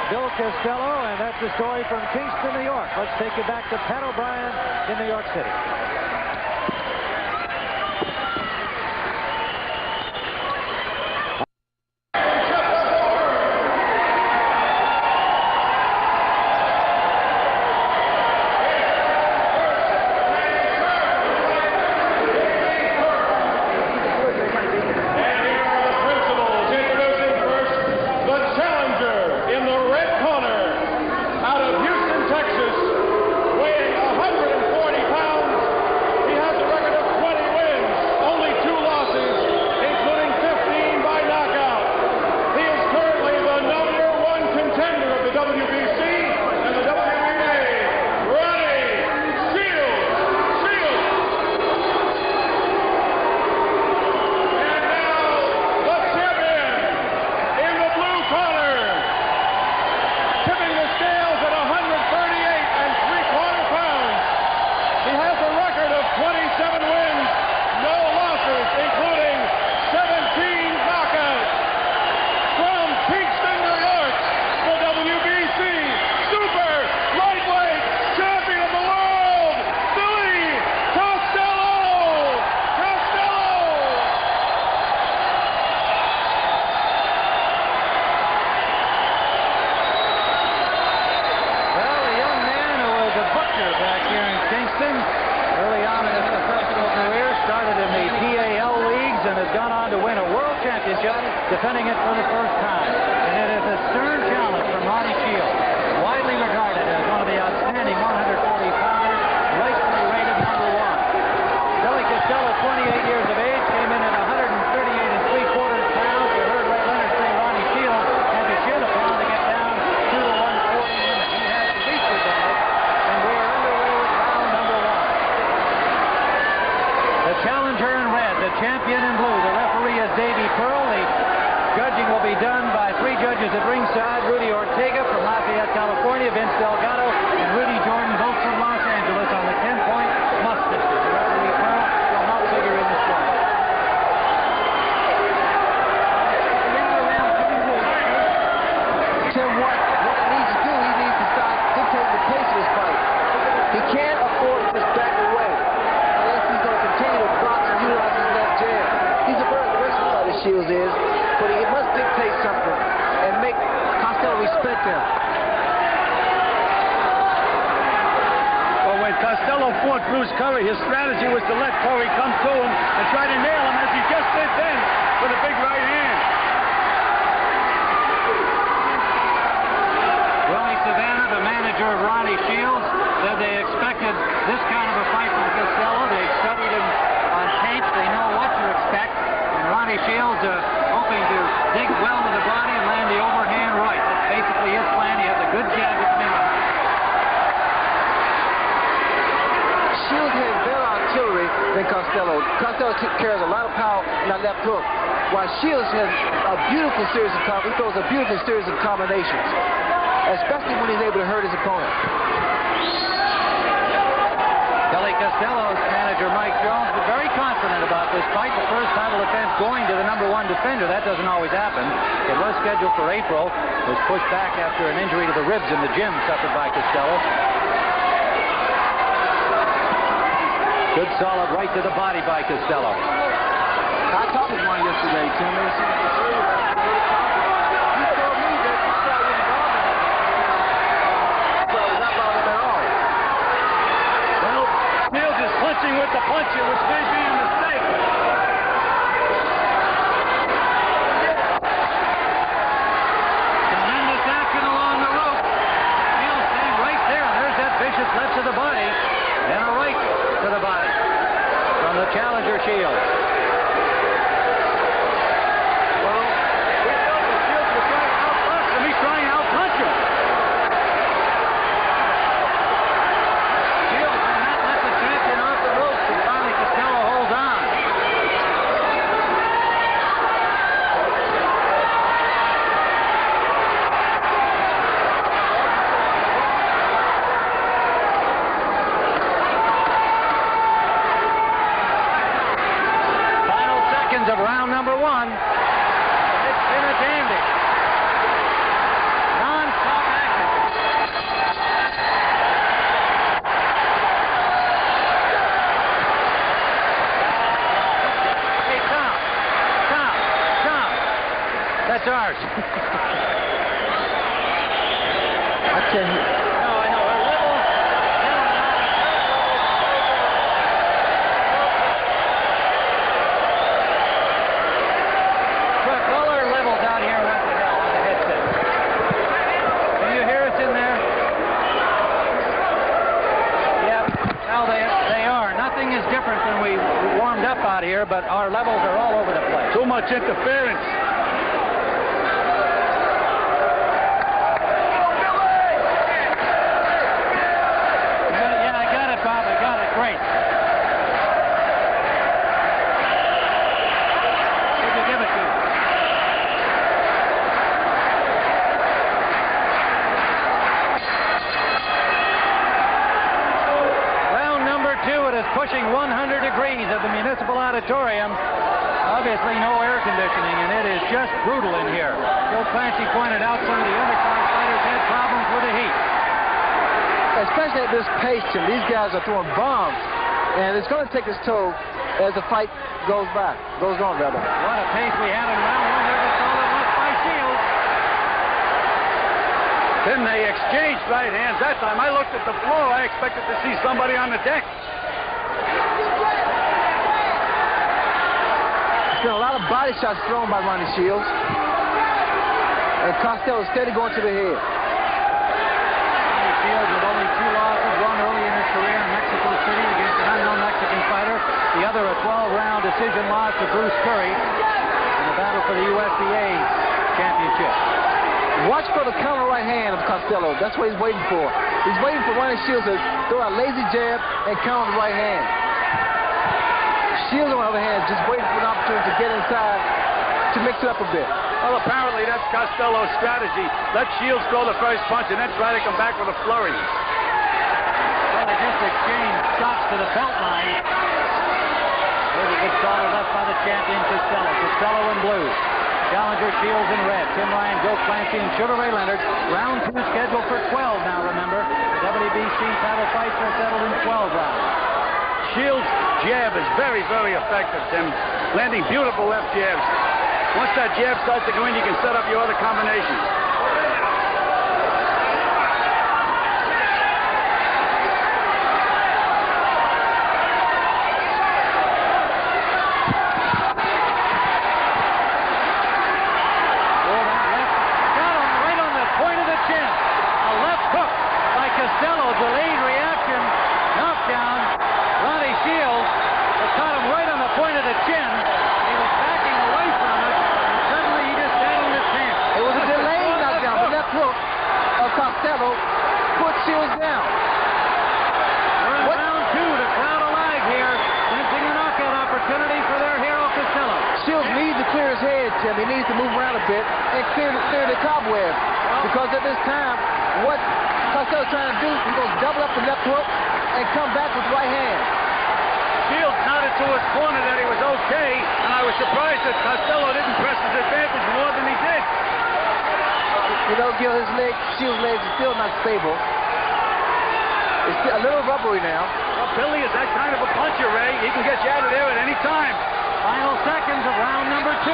Bill Costello, and that's the story from Kingston, New York. Let's take you back to Pat O'Brien in New York City. WBC and the WBA, Ronnie Sields. And now the champion in the blue corner, tipping the scales at 138 3/4 pounds. He has a record of 27 wins, no losses, including 17 knockouts. From Kingston, New York, the WBC Super Lightweight Champion of the World, Billy Costello! Well, a young man who was a butcher back here in Kingston early on in his professional career, started in the PAL leagues and has gone on to win a world championship, defending it for the first time. And it is a stern challenge from Ronnie Sields, widely regarded as one of the outstanding 140-pounders, rightfully rated #1. Billy Costello, 28 years of age, came in at 138 3/4 pounds. You heard Ray Leonard say Ronnie Sields had to shed a pound to get down to the 140 limit. He has the reach advantage, and we are underway with round #1. The challenger in red, the champion in blue. The referee is Davey Pearl. The judging will be done by 3 judges at ringside: Rudy Ortega from Lafayette, California, Vince Delgado, and Rudy Jordan, both from Los Angeles, on the 10-point must system. The referee Pearl will not figure in this fight. To what he needs to do, he needs to start dictating the pace of his fight. He can't afford to just back away unless he's going to continue to box and utilize his left jab. He's a very aggressive fighter, Sields is, but he must dictate something and make Costello respect him. Well, when Costello fought Bruce Curry, his strategy was to let Curry come to him and try to nail him, as he just did then with a big right hand. Ronnie Savannah, the manager of Ronnie Sields, said they expected this kind of a fight from Costello. They've studied him on tape. They know what to expect. And Ronnie Sields hoping to dig well to the body and land the overhand right. That's basically his plan. He has a good jab at me. Sields has better artillery than Costello. Costello carries a lot of power in that left hook, while Sields has a beautiful series of he throws a beautiful series of combinations, especially when he's able to hurt his opponent. Billy Costello's manager, Mike Jones, was very confident about this fight. The first title defense going to the #1 defender. That doesn't always happen. It was scheduled for April. Was pushed back after an injury to the ribs in the gym suffered by Costello. Good solid right to the body by Costello. I talked with one yesterday, Tim. He told me that Costello didn't bother him. So it's not bothering him at all. Well, Sields is punching with the puncher, which may be a mistake. Tremendous action along the rope. Sields staying right there. There's that vicious left to the body and a right to the body from the challenger Sields. Well, but our levels are all over the place. Too much interference. Yeah, I got it, Bob. I got it. Great. Who'd you give it to? Round number 2. It is pushing 100 degrees at the Municipal Auditorium. Obviously no air conditioning, and it is just brutal in here. Joe Clancy pointed out some of the undercard fighters had problems with the heat. Especially at this pace, Jim. These guys are throwing bombs, and it's going to take its toll as the fight goes on, rather. What a pace we had in round 1. There was all it was by Sields. Then they exchanged right hands. That time I looked at the floor. I expected to see somebody on the deck. There's been a lot of body shots thrown by Ronnie Sields. And Costello is steady going to the head. Ronnie Sields with only 2 losses, one early in his career in Mexico City against an unknown Mexican fighter. The other a 12-round decision loss to Bruce Curry in the battle for the USBA championship. Watch for the counter right hand of Costello. That's what he's waiting for. He's waiting for Ronnie Sields to throw a lazy jab and counter the right hand. Sields, on the other hand, just waiting for an opportunity to get inside to mix it up a bit. Well, apparently that's Costello's strategy. Let Sields throw the first punch and then try to come back with a flurry. Well, they just exchanged shots to the belt line. There's a good solid left by the champion Costello. Costello in blue. Challenger Sields in red. Tim Ryan, Joe Clancy, and Sugar Ray Leonard. Round 2 scheduled for 12 now, remember. The WBC title fights are settled in 12 rounds. Sields' jab is very, very effective, Tim. Landing beautiful left jabs. Once that jab starts to go in, you can set up your other combinations. Costello, delayed reaction, knockdown. Ronnie Sields caught him right on the point of the chin. He was backing away from it, and suddenly he just sat on his pants. It was a delayed knockdown. The left hook of Costello put Sields down. We're in round 2. The crowd alive here, sensing a knockout opportunity for their hero Costello. Sields needs to clear his head, Tim. He needs to move around a bit and clear the cobweb. Because at this time, what Costello's trying to do, he's going to double up the left hook and come back with right hand. Sields nodded to his corner that he was okay, and I was surprised that Costello didn't press his advantage more than he did. You know, Gil, his leg, Sields' legs are still not stable. It's still a little rubbery now. Well, Billy is that kind of a puncher, Ray. He can get you out of there at any time. Final seconds of round number 2.